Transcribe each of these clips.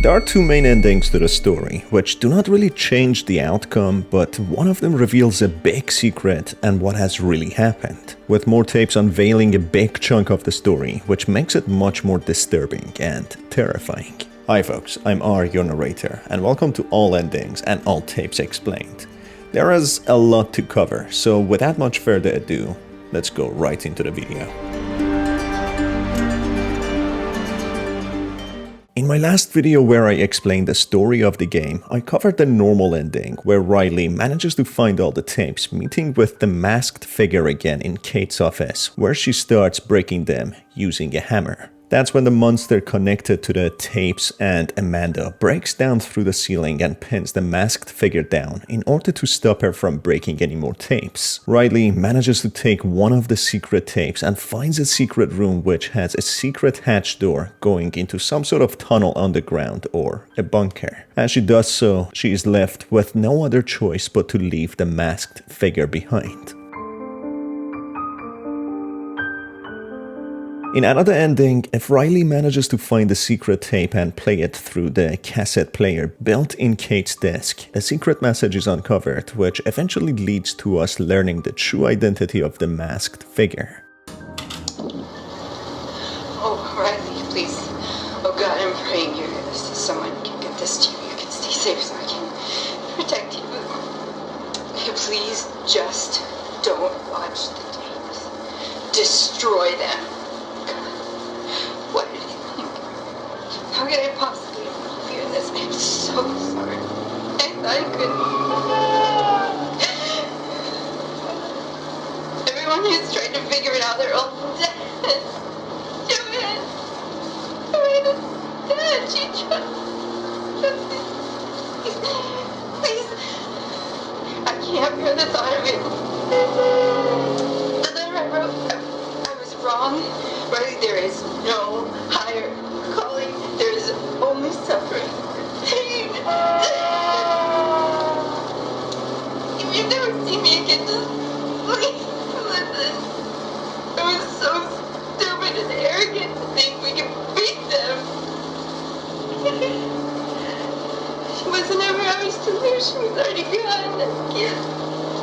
There are two main endings to the story, which do not really change the outcome, but one of them reveals a big secret and what has really happened, with more tapes unveiling a big chunk of the story, which makes it much more disturbing and terrifying. Hi folks, I'm R, your narrator, and welcome to All Endings and All Tapes Explained. There is a lot to cover, so without much further ado, let's go right into the video. In my last video where I explained the story of the game, I covered the normal ending, where Riley manages to find all the tapes, meeting with the masked figure again in Kate's office, where she starts breaking them using a hammer. That's when the monster connected to the tapes and Amanda breaks down through the ceiling and pins the masked figure down in order to stop her from breaking any more tapes. Riley manages to take one of the secret tapes and finds a secret room which has a secret hatch door going into some sort of tunnel underground or a bunker. As she does so, she is left with no other choice but to leave the masked figure behind. In another ending, if Riley manages to find the secret tape and play it through the cassette player built in Kate's desk, a secret message is uncovered, which eventually leads to us learning the true identity of the masked figure. Oh, Riley, please. Oh God, I'm praying you hear this. Someone can get this to you. You can stay safe so I can protect you. Please just don't watch the tapes. Destroy them. What did you think? How could I possibly involve you in this? I'm so sorry. I thought I couldn't. Everyone who's trying to figure it out, they're all dead. Joanne is dead. She just please. I can't bear the thought of it. The letter I wrote, I was wrong. Riley, there is no higher calling. There is only suffering. Pain. If you've never seen me again, just please listen. I was so stupid and arrogant to think we could beat them. She wasn't ever ours to lose. She was already gone. I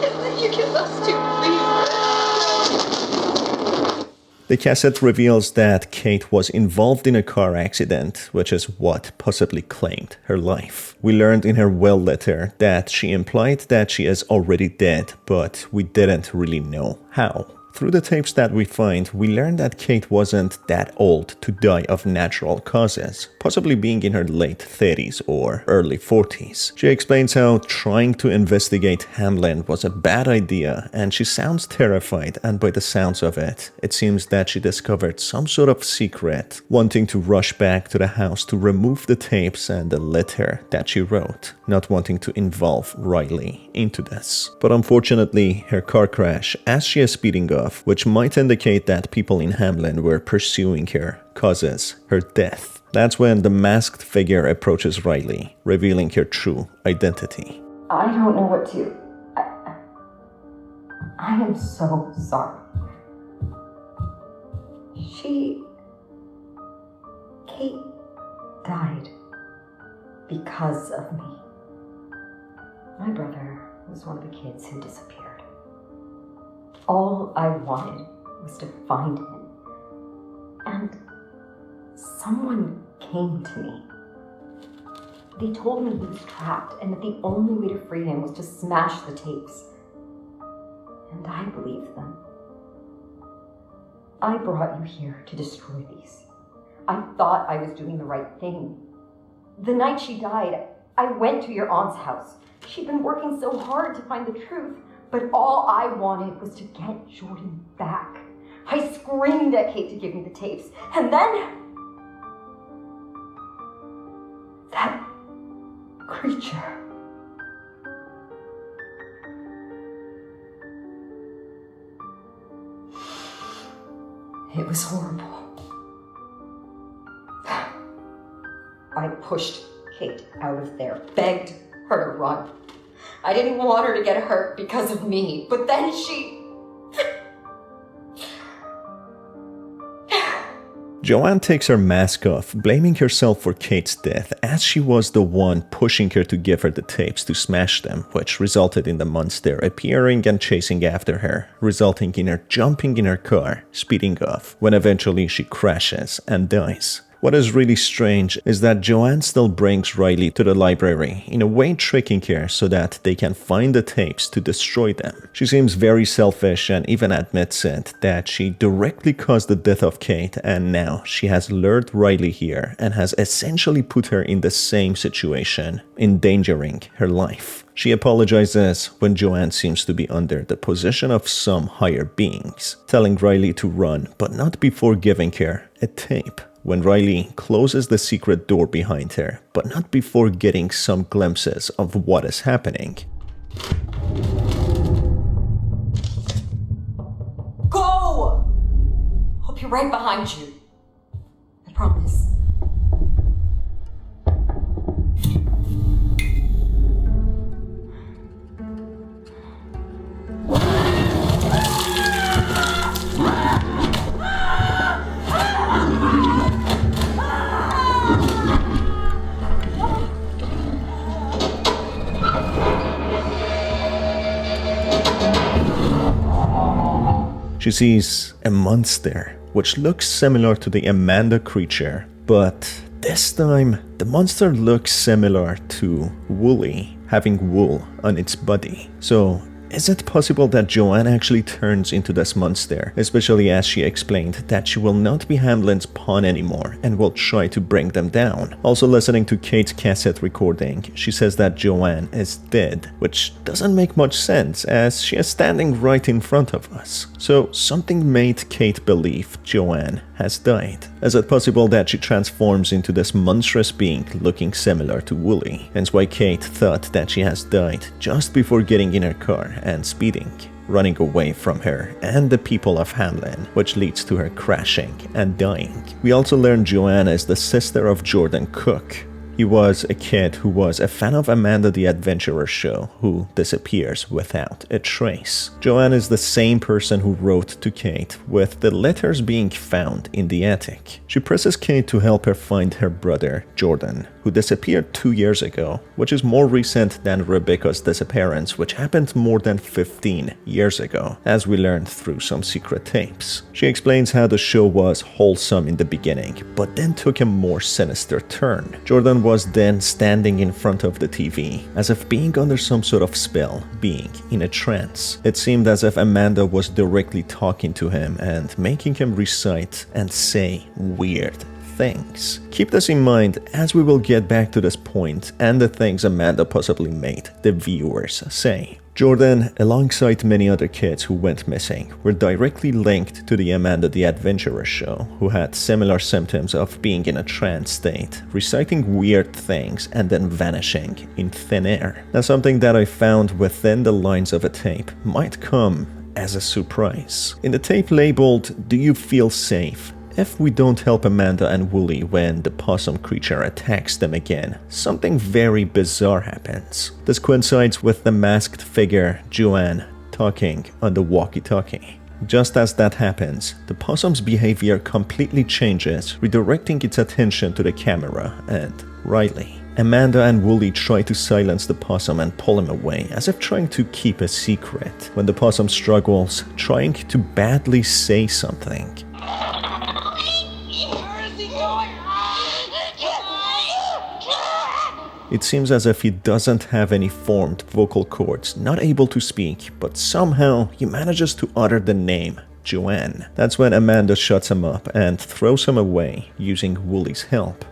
can't let you kill us too, please. The cassette reveals that Kate was involved in a car accident, which is what possibly claimed her life. We learned in her will letter that she implied that she is already dead, but we didn't really know how. Through the tapes that we find, we learn that Kate wasn't that old to die of natural causes, possibly being in her late 30s or early 40s. She explains how trying to investigate Hamlin was a bad idea, and she sounds terrified, and by the sounds of it, it seems that she discovered some sort of secret, wanting to rush back to the house to remove the tapes and the letter that she wrote, not wanting to involve Riley into this. But unfortunately, her car crash, as she is speeding off, which might indicate that people in Hamlin were pursuing her, causes her death. That's when the masked figure approaches Riley, revealing her true identity. I don't know what to... I am so sorry. Kate died because of me. My brother was one of the kids who disappeared. All I wanted was to find him. And someone came to me. They told me he was trapped and that the only way to free him was to smash the tapes. And I believed them. I brought you here to destroy these. I thought I was doing the right thing. The night she died, I went to your aunt's house. She'd been working so hard to find the truth. But all I wanted was to get Jordan back. I screamed at Kate to give me the tapes. And then... that creature. It was horrible. I pushed Kate out of there, begged her to run. I didn't want her to get hurt because of me, but then she... Joanne takes her mask off, blaming herself for Kate's death, as she was the one pushing her to give her the tapes to smash them, which resulted in the monster appearing and chasing after her, resulting in her jumping in her car, speeding off, when eventually she crashes and dies. What is really strange is that Joanne still brings Riley to the library, in a way tricking her so that they can find the tapes to destroy them. She seems very selfish and even admits it, that she directly caused the death of Kate, and now she has lured Riley here and has essentially put her in the same situation, endangering her life. She apologizes when Joanne seems to be under the possession of some higher beings, telling Riley to run, but not before giving her a tape. When Riley closes the secret door behind her, but not before getting some glimpses of what is happening. Go! I'll be right behind you. I promise. She sees a monster, which looks similar to the Amanda creature, but this time the monster looks similar to Wooly, having wool on its body. So, is it possible that Joanne actually turns into this monster, especially as she explained that she will not be Hamlin's pawn anymore and will try to bring them down? Also, listening to Kate's cassette recording, she says that Joanne is dead, which doesn't make much sense as she is standing right in front of us. So something made Kate believe Joanne has died. Is it possible that she transforms into this monstrous being looking similar to Wooly? Hence why Kate thought that she has died just before getting in her car and speeding, running away from her and the people of Hamlin, which leads to her crashing and dying. We also learn Joanne is the sister of Jordan Cook. He was a kid who was a fan of Amanda the Adventurer show, who disappears without a trace. Joanne is the same person who wrote to Kate, with the letters being found in the attic. She presses Kate to help her find her brother, Jordan, who disappeared 2 years ago, which is more recent than Rebecca's disappearance, which happened more than 15 years ago, as we learned through some secret tapes. She explains how the show was wholesome in the beginning, but then took a more sinister turn. Jordan was then standing in front of the TV, as if being under some sort of spell, being in a trance. It seemed as if Amanda was directly talking to him and making him recite and say weird things. Keep this in mind as we will get back to this point and the things Amanda possibly made the viewers say. Jordan, alongside many other kids who went missing, were directly linked to the Amanda the Adventurer show, who had similar symptoms of being in a trance state, reciting weird things and then vanishing in thin air. Now, something that I found within the lines of a tape might come as a surprise. In the tape labeled, "Do you feel safe?" If we don't help Amanda and Wooly when the possum creature attacks them again, something very bizarre happens. This coincides with the masked figure, Joanne, talking on the walkie-talkie. Just as that happens, the possum's behavior completely changes, redirecting its attention to the camera and Riley. Amanda and Wooly try to silence the possum and pull him away, as if trying to keep a secret, when the possum struggles, trying to badly say something. It seems as if he doesn't have any formed vocal cords, not able to speak, but somehow he manages to utter the name Joanne. That's when Amanda shuts him up and throws him away, using Wooly's help.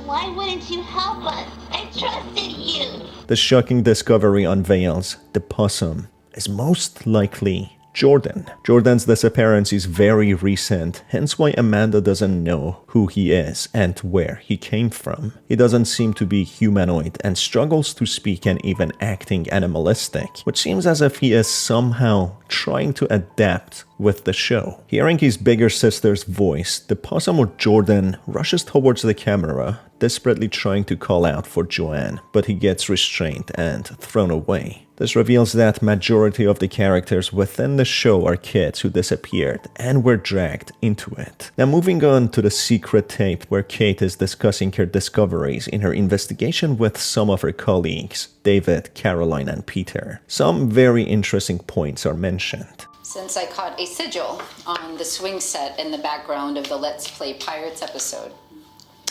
Why wouldn't you help us? I trusted you. The shocking discovery unveils the possum is most likely Jordan. Jordan's disappearance is very recent, hence why Amanda doesn't know who he is and where he came from. He doesn't seem to be humanoid and struggles to speak and even acting animalistic, which seems as if he is somehow trying to adapt with the show. Hearing his bigger sister's voice, the possum or Jordan rushes towards the camera, desperately trying to call out for Joanne, but he gets restrained and thrown away. This reveals that majority of the characters within the show are kids who disappeared and were dragged into it. Now moving on to the secret tape where Kate is discussing her discoveries in her investigation with some of her colleagues, David, Caroline, and Peter. Some very interesting points are mentioned. Since I caught a sigil on the swing set in the background of the Let's Play Pirates episode.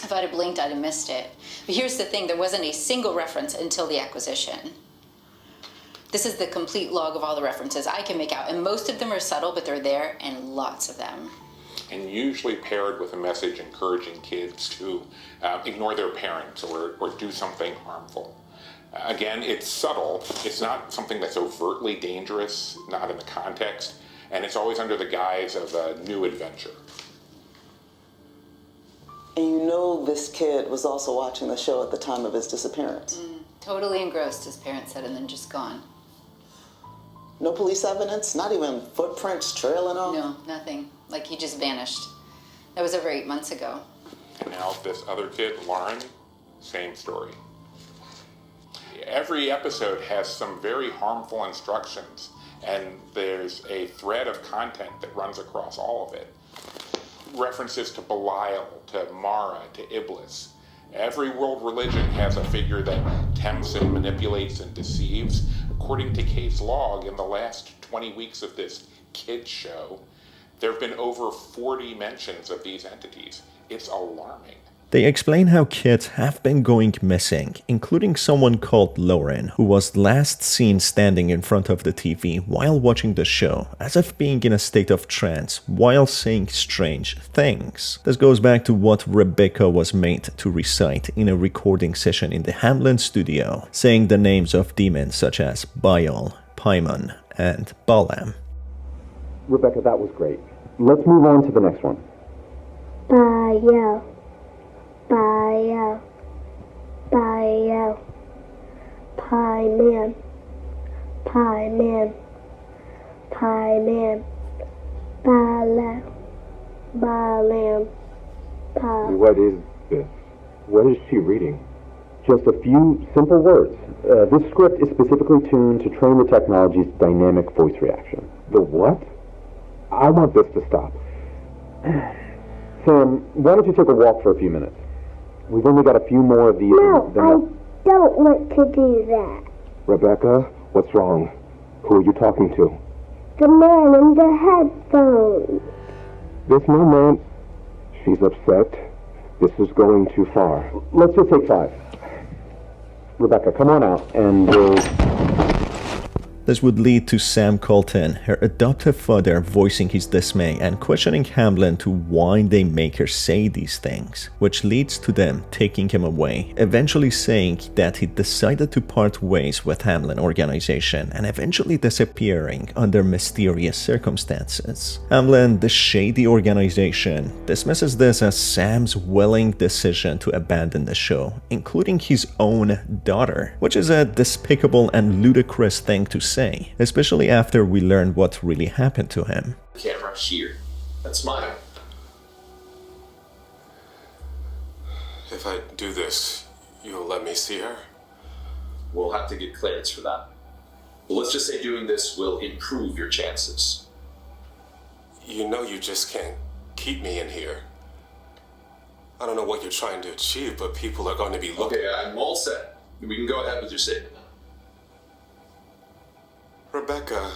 If I'd have blinked, I'd have missed it. But here's the thing, there wasn't a single reference until the acquisition. This is the complete log of all the references I can make out, and most of them are subtle, but they're there, and lots of them. And usually paired with a message encouraging kids to ignore their parents or do something harmful. Again, it's subtle. It's not something that's overtly dangerous, not in the context, and it's always under the guise of a new adventure. And you know this kid was also watching the show at the time of his disappearance. Totally engrossed, his parents said, and then just gone. No police evidence? Not even footprints trailing off? No, nothing. Like he just vanished. That was over 8 months ago. And now this other kid, Lauren, same story. Every episode has some very harmful instructions, and there's a thread of content that runs across all of it. References to Belial, to Mara, to Iblis. Every world religion has a figure that tempts and manipulates and deceives. According to Kate's log, in the last 20 weeks of this kids show, there have been over 40 mentions of these entities. It's alarming. They explain how kids have been going missing, including someone called Lauren, who was last seen standing in front of the TV while watching the show, as if being in a state of trance while saying strange things. This goes back to what Rebecca was made to recite in a recording session in the Hamlin studio, saying the names of demons such as Baal, Paimon, and Balaam. Rebecca, that was great. Let's move on to the next one. Baal. Baal. Baal. Paimon. Paimon. Paimon. Balaam. Balaam. What is this? What is she reading? Just a few simple words. This script is specifically tuned to train the technology's dynamic voice reaction. The what? I want this to stop. Sam, why don't you take a walk for a few minutes? We've only got a few more of these. No, I don't want to do that. Rebecca, what's wrong? Who are you talking to? The man in the headphones. This moment, she's upset. This is going too far. Let's just take 5. Rebecca, come on out, and we'll... This would lead to Sam Colton, her adoptive father, voicing his dismay and questioning Hamlin to why they make her say these things, which leads to them taking him away, eventually saying that he decided to part ways with Hamlin organization and eventually disappearing under mysterious circumstances. Hamlin, the shady organization, dismisses this as Sam's willing decision to abandon the show, including his own daughter, which is a despicable and ludicrous thing to say, especially after we learn what really happened to him. Camera here. That's mine. If I do this, you'll let me see her? We'll have to get clearance for that. But let's just say doing this will improve your chances. You know you just can't keep me in here. I don't know what you're trying to achieve, but people are going to be looking. Okay, I'm all set. We can go ahead with your statement now. Rebecca,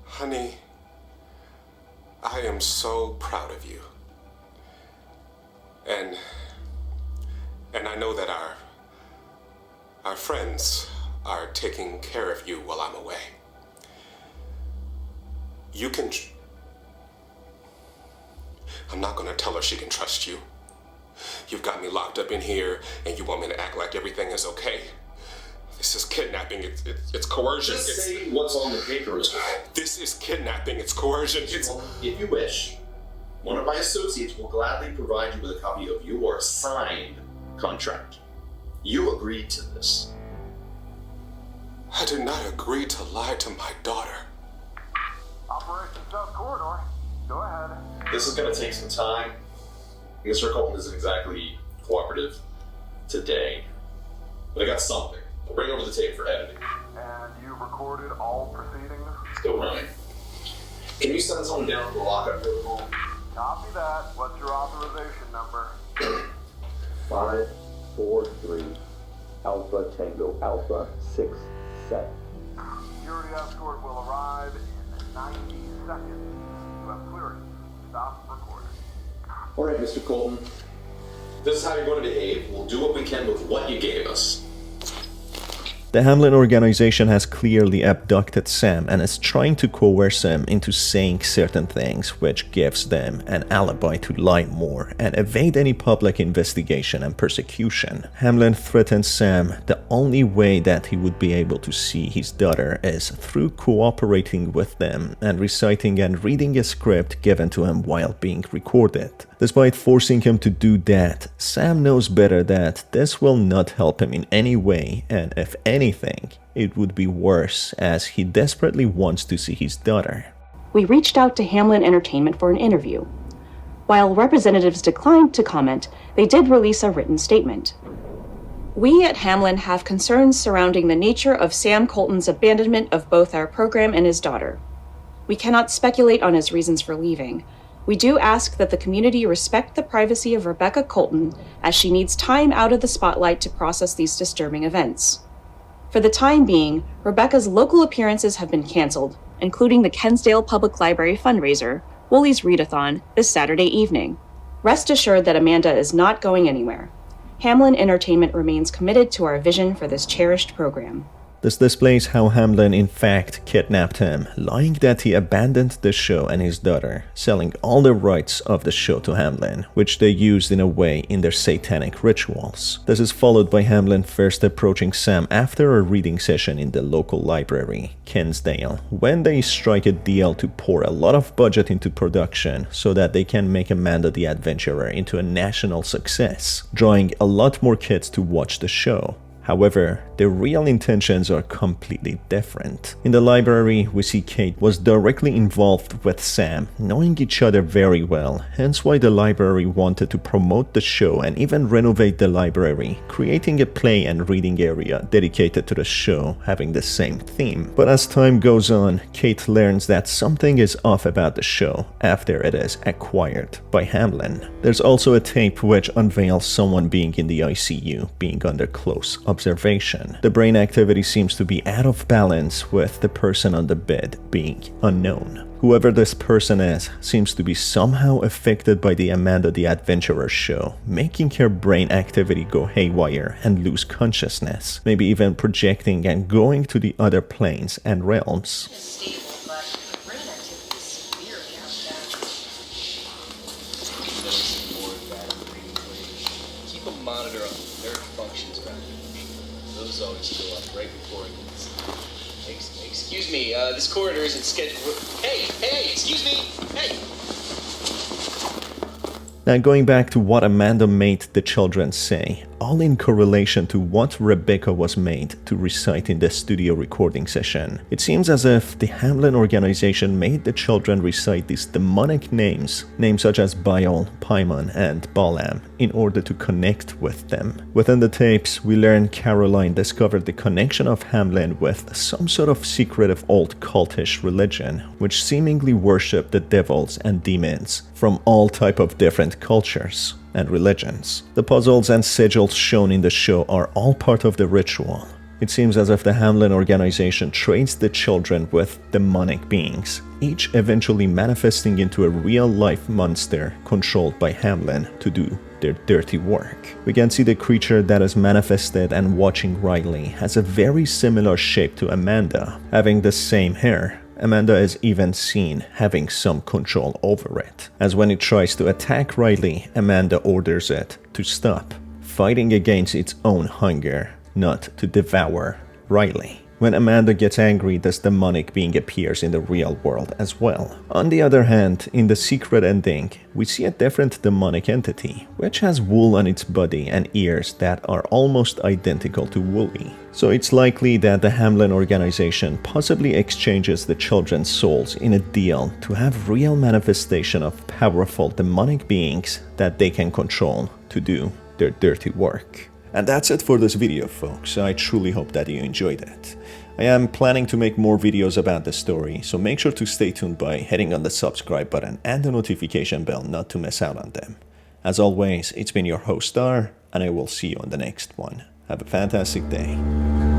honey, I am so proud of you. And I know that our friends are taking care of you while I'm away. You can... I'm not gonna tell her she can trust you. You've got me locked up in here and you want me to act like everything is okay? This is kidnapping. It's coercion. Just say what's on the paper, Mr. Colton. This is kidnapping. It's coercion. If you wish, one of my associates will gladly provide you with a copy of your signed contract. You agreed to this. I did not agree to lie to my daughter. Operation South Corridor. Go ahead. This is going to take some time. Mr. Colton isn't exactly cooperative today, but I got something. I'll bring over the tape for editing. And you recorded all proceedings? Still running. Can you send someone down to the lockup protocol? Copy that. What's your authorization number? 543 Alpha Tango Alpha 6 7. Security escort will arrive in 90 seconds. You have clearance. Stop recording. All right, Mr. Colton. This is how you're going to behave. We'll do what we can with what you gave us. The Hamlin organization has clearly abducted Sam and is trying to coerce him into saying certain things, which gives them an alibi to lie more and evade any public investigation and persecution. Hamlin threatens Sam the only way that he would be able to see his daughter is through cooperating with them and reciting and reading a script given to him while being recorded. Despite forcing him to do that, Sam knows better that this will not help him in any way, and if anything, it would be worse as he desperately wants to see his daughter. We reached out to Hamlin Entertainment for an interview. While representatives declined to comment, they did release a written statement. We at Hamlin have concerns surrounding the nature of Sam Colton's abandonment of both our program and his daughter. We cannot speculate on his reasons for leaving. We do ask that the community respect the privacy of Rebecca Colton as she needs time out of the spotlight to process these disturbing events. For the time being, Rebecca's local appearances have been canceled, including the Kensdale Public Library fundraiser, Woolies Readathon, this Saturday evening. Rest assured that Amanda is not going anywhere. Hamlin Entertainment remains committed to our vision for this cherished program. This displays how Hamlin in fact kidnapped him, lying that he abandoned the show and his daughter, selling all the rights of the show to Hamlin, which they used in a way in their satanic rituals. This is followed by Hamlin first approaching Sam after a reading session in the local library, Kensdale, when they strike a deal to pour a lot of budget into production so that they can make Amanda the Adventurer into a national success, drawing a lot more kids to watch the show. However, their real intentions are completely different. In the library, we see Kate was directly involved with Sam, knowing each other very well, hence why the library wanted to promote the show and even renovate the library, creating a play and reading area dedicated to the show, having the same theme. But as time goes on, Kate learns that something is off about the show after it is acquired by Hamlin. There's also a tape which unveils someone being in the ICU, being under close observation. The brain activity seems to be out of balance with the person on the bed being unknown. Whoever this person is seems to be somehow affected by the Amanda the Adventurer show, making her brain activity go haywire and lose consciousness, maybe even projecting and going to the other planes and realms. Keep a monitor on nerve functions around here. Those always go up right before it gets. Excuse me, this corridor isn't scheduled. Hey, excuse me, hey! Now going back to what Amanda made the children say, all in correlation to what Rebecca was made to recite in the studio recording session. It seems as if the Hamlin organization made the children recite these demonic names such as Baal, Paimon, and Balaam, in order to connect with them. Within the tapes, we learn Caroline discovered the connection of Hamlin with some sort of secretive old cultish religion, which seemingly worshipped the devils and demons from all type of different cultures and religions. The puzzles and sigils shown in the show are all part of the ritual. It seems as if the Hamlin organization trades the children with demonic beings, each eventually manifesting into a real-life monster controlled by Hamlin to do their dirty work. We can see the creature that is manifested and watching Riley has a very similar shape to Amanda, having the same hair. Amanda is even seen having some control over it, as when it tries to attack Riley, Amanda orders it to stop, fighting against its own hunger, not to devour Riley. When Amanda gets angry, this demonic being appears in the real world as well. On the other hand, in the secret ending, we see a different demonic entity, which has wool on its body and ears that are almost identical to Wooly. So it's likely that the Hamlin organization possibly exchanges the children's souls in a deal to have real manifestation of powerful demonic beings that they can control to do their dirty work. And that's it for this video, folks. I truly hope that you enjoyed it. I am planning to make more videos about the story, so make sure to stay tuned by hitting on the subscribe button and the notification bell not to miss out on them. As always, it's been your host Star, and I will see you on the next one. Have a fantastic day.